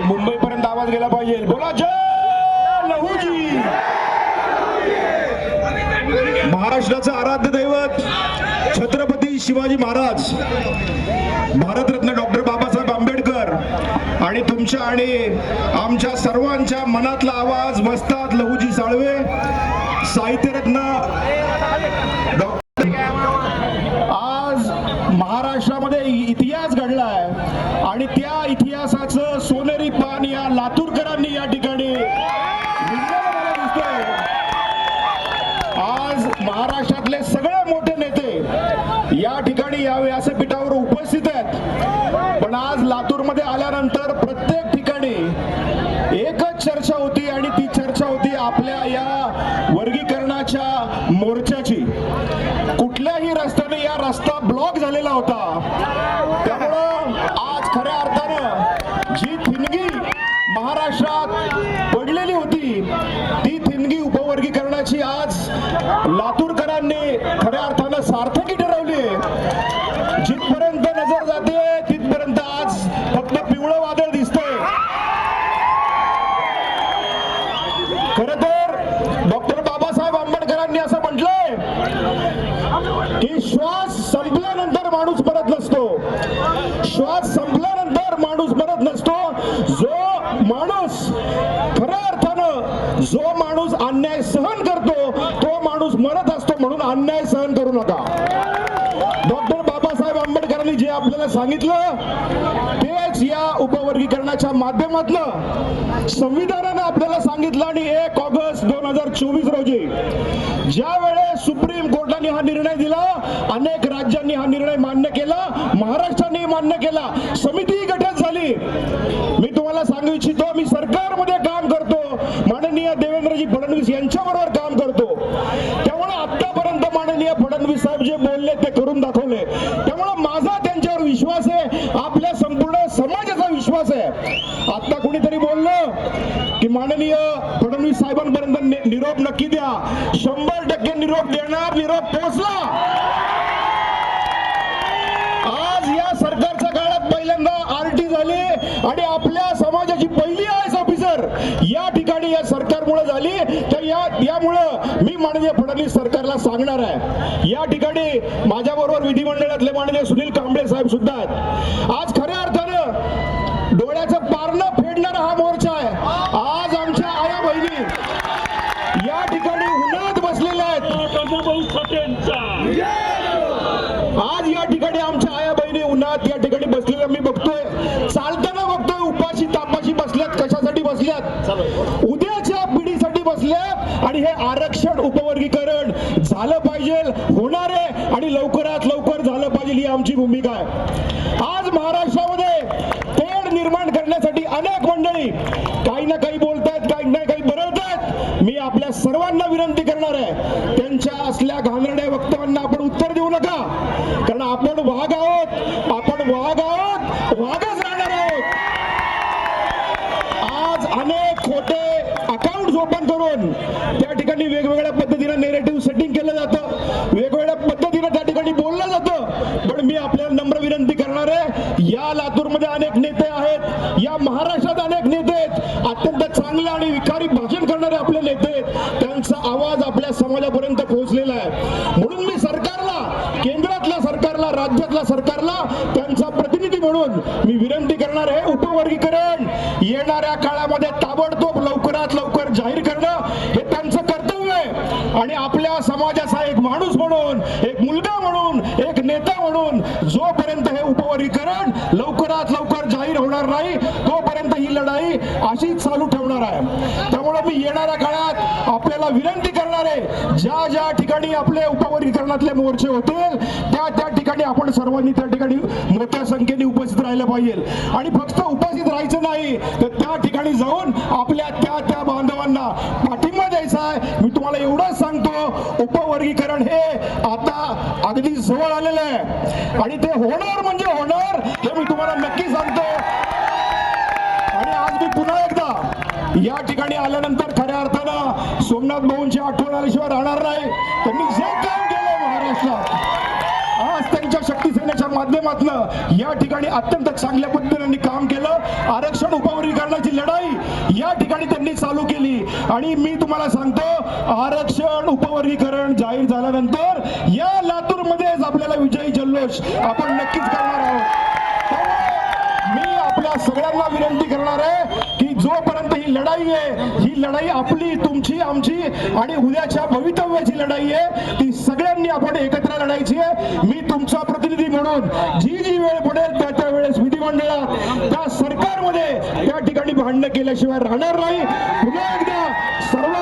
मुंबईपर्यंत आवाज गेला पाहिजे. बोला जय लहूजी. महाराष्ट्राचं आराध्य दैवत छत्रपती शिवाजी महाराज, भारतरत्न डॉक्टर बाबासाहेब आंबेडकर आणि तुमच्या आणि आमच्या सर्वांच्या मनातला आवाज वस्ताद लहूजी साळवे, साहित्यरत्न डॉक्टर. आज महाराष्ट्रामध्ये इतिहास घडलाय आणि त्या इतिहासाचं सोनेरी पान या लातूरकरांनी या ठिकाणी मला दिसतंय. आज महाराष्ट्रातले सगळे मोठे नेते या ठिकाणी या व्यासपीठावर उपस्थित आहेत, पण आज लातूरमध्ये आल्यानंतर प्रत्येक ठिकाणी एकच चर्चा होती आणि ती चर्चा होती आपल्या या वर्गीकरणाच्या मोर्चाची. कुठल्याही रस्त्याने या रस्ता ब्लॉक झालेला होता, त्यामुळं आज खऱ्या अर्थानं जी थिणगी महाराष्ट्रात पडलेली होती ती थिणगी उपवर्गीकरणाची आज लातूरकरांनी खऱ्या अर्थानं सार्थकी ठरवली. जिथपर्यंत नजर जाते तिथपर्यंत आज फक्त पिवळं वादळ दिसतंय. खरं तर डॉक्टर बाबासाहेब आंबेडकरांनी असं म्हटलंय की श्वास संपल्यानंतर माणूस मरत नसतो, श्वास संपल्यानंतर माणूस मरत नसतो. खऱ्या अर्थानं जो माणूस अन्याय सहन करतो तो माणूस मरत असतो, म्हणून अन्याय सहन करू नका. डॉक्टर बाबासाहेब आंबेडकरांनी जे आपल्याला सांगितलं तेच या उपवर्गीकरणाच्या माध्यमातून संविधानानं आपल्याला सांगितलं. आणि 1 ऑगस्ट 2024 रोजी ज्या वेळेस सुप्रीम कोर्टाने हा निर्णय दिला, अनेक राज्यांनी हा निर्णय मान्य केला, महाराष्ट्राने मान्य केला, समिती गठीत झाली. मी तुम्हाला सांगू इच्छितो, मी सरकारमध्ये काम करतो, माननीय देवेंद्रजी फडणवीस यांच्याबरोबर काम करतो, त्यामुळे आतापर्यंत माननीय फडणवीस साहेब जे बोलले ते करून दाखवले. त्यामुळे माझा त्यांच्यावर विश्वास आहे, आपल्या संपूर्ण समाजाचा विश्वास आहे. आता कुणीतरी बोललं की माननीय फडणवीस साहेबांपर्यंत निरोप नक्की द्या. 100% निरोप देणार, निरोप पोहोचला. आज या सरकारच्या काळात पहिल्यांदा आरटी झाली आणि आपल्या समाजाची पहिली आयएस ऑफिसर या ठिकाणी या सरकारमुळे झाली. तर यामुळं मी माननीय फडणवीस सरकारला सांगणार आहे, या ठिकाणी माझ्या बरोबर विधिमंडळातले माननीय सुनील कांबळे साहेब सुद्धा आहेत. आज खऱ्या अर्थानं डोळ्याचं पारणं फेडणारा हा मोर्चा आहे. आज आमच्या आया बहिणी या ठिकाणी उन्हात बसलेल्या आहेत. आज या ठिकाणी आमच्या आया बहिणी उन्हात या ठिकाणी बसलेल्या मी बघतोय, चालताना बघतोय, उपाशी तापाशी बसल्यात. कशासाठी बसल्यात? उद्याच्या पिढीसाठी बसल्यात. आणि हे आरक्षण उपवर्गीकरण झालं पाहिजे, होणार आहे आणि लवकरात लवकर झालं पाहिजे, ही आमची भूमिका आहे. आज महाराष्ट्रामध्ये तेढ निर्माण करण्यासाठी अनेक मंडळी काही ना काही बोलतायत, काही ना काही बरवतायत. मी आपल्या सर्वांना विनंती करणार आहे, त्यांच्या असल्या घाणेरड्या वक्तव्यांना आपण उत्तर देऊ नका, कारण आपण वाघ आहोत, आपण वाघ आहोत, वाघच राहणार आहोत. आज अनेक खोटे अकाउंट ओपन करून त्या ठिकाणी वेगवेगळ्या पद्धतीने नेरेटिव्ह सेटिंग केलं जातं, वेगवेगळ्या पद्धतीने त्या ठिकाणी बोललं जातं. पण मी आपल्याला नम्र विनंती करणार आहे, या लातूरमध्ये अनेक नेते आहेत, या महाराष्ट्रात अनेक नेते आहेत, अत्यंत चांगले आणि विकारी भाषण करणारे आपले नेते आहेत, त्यांचा आवाज आपल्या समाजापर्यंत पोहोचलेला आहे. म्हणून मी सरकारला, केंद्रातल्या सरकारला, राज्यातल्या सरकारला त्यांचा प्रतिनिधी म्हणून मी विनंती करणार आहे, उपवर्गीकरण येणाऱ्या काळामध्ये ताबडतोब लवकरात लवकर जाहीर करणं हे त्यांचं कर्तव्य आहे. आणि आपल्या समाजाचा एक माणूस म्हणून, एक मुलगा म्हणून, एक नेता म्हणून जोपर्यंत हे उपवर्गीकरण लवकरात लवकर जाहीर होणार नाही तोपर्यंत ही लढाई अशीच चालू ठेवणार आहे. त्यामुळे मी येणाऱ्या काळात आपल्याला विनंती करणार आहे, ज्या ज्या ठिकाणी आपले उपवर्गीकरणातले मोर्चे होतील त्या ठिकाणी आपण सर्वांनी त्या ठिकाणी मोठ्या संख्येने उपस्थित राहिलं पाहिजे. आणि फक्त उपस्थित राहायचं नाही, तर त्या ठिकाणी जाऊन आपल्या त्या बांधवांना पाठिंबा द्यायचा आहे. मी तुम्हाला एवढंच सांगतो, उपवर्गीकरण हे आता अगदी जवळ आलेलं आहे आणि ते होणार म्हणजे होणार, हे मी तुम्हाला नक्की सांगतो. आणि आज मी पुन्हा एकदा या ठिकाणी आल्यानंतर खऱ्या अर्थानं सोमनाथ भाऊंची आठवण आल्याशिवाय राहणार नाही. त्यांनी जे काम केलं महाराष्ट्रात, आज त्यांच्या आमच्या शक्ती सेनेच्या माध्यमातून या ठिकाणी अत्यंत चांगल्या पद्धतीने काम केलं। आरक्षण उपवर्गीकरणाची लढाई या ठिकाणी त्यांनी चालू केली आणि मी तुम्हाला सांगतो आरक्षण उपवर्गीकरण जाहीर झाल्यानंतर या लातूर मध्येच आपल्याला विजयी जल्लोष आपण नक्कीच करणार आहोत। मी आपल्या सगळ्यांना विनंती करणार आहे की जोपर्यंत ही लढाई आहे, ही लढाई आपली, तुमची, आमची आणि उद्याच्या भवितव्याची लढाई आहे, ती सगळ्यांनी आपण एकत्र लढायची आहे। मी तुमचा प्रतिनिधी म्हणून जी जी वेळ पडेल त्या वेळेस विधिमंडळात त्या सरकारमध्ये त्या ठिकाणी भांडणं केल्याशिवाय राहणार नाही। पुन्हा एकदा सर्व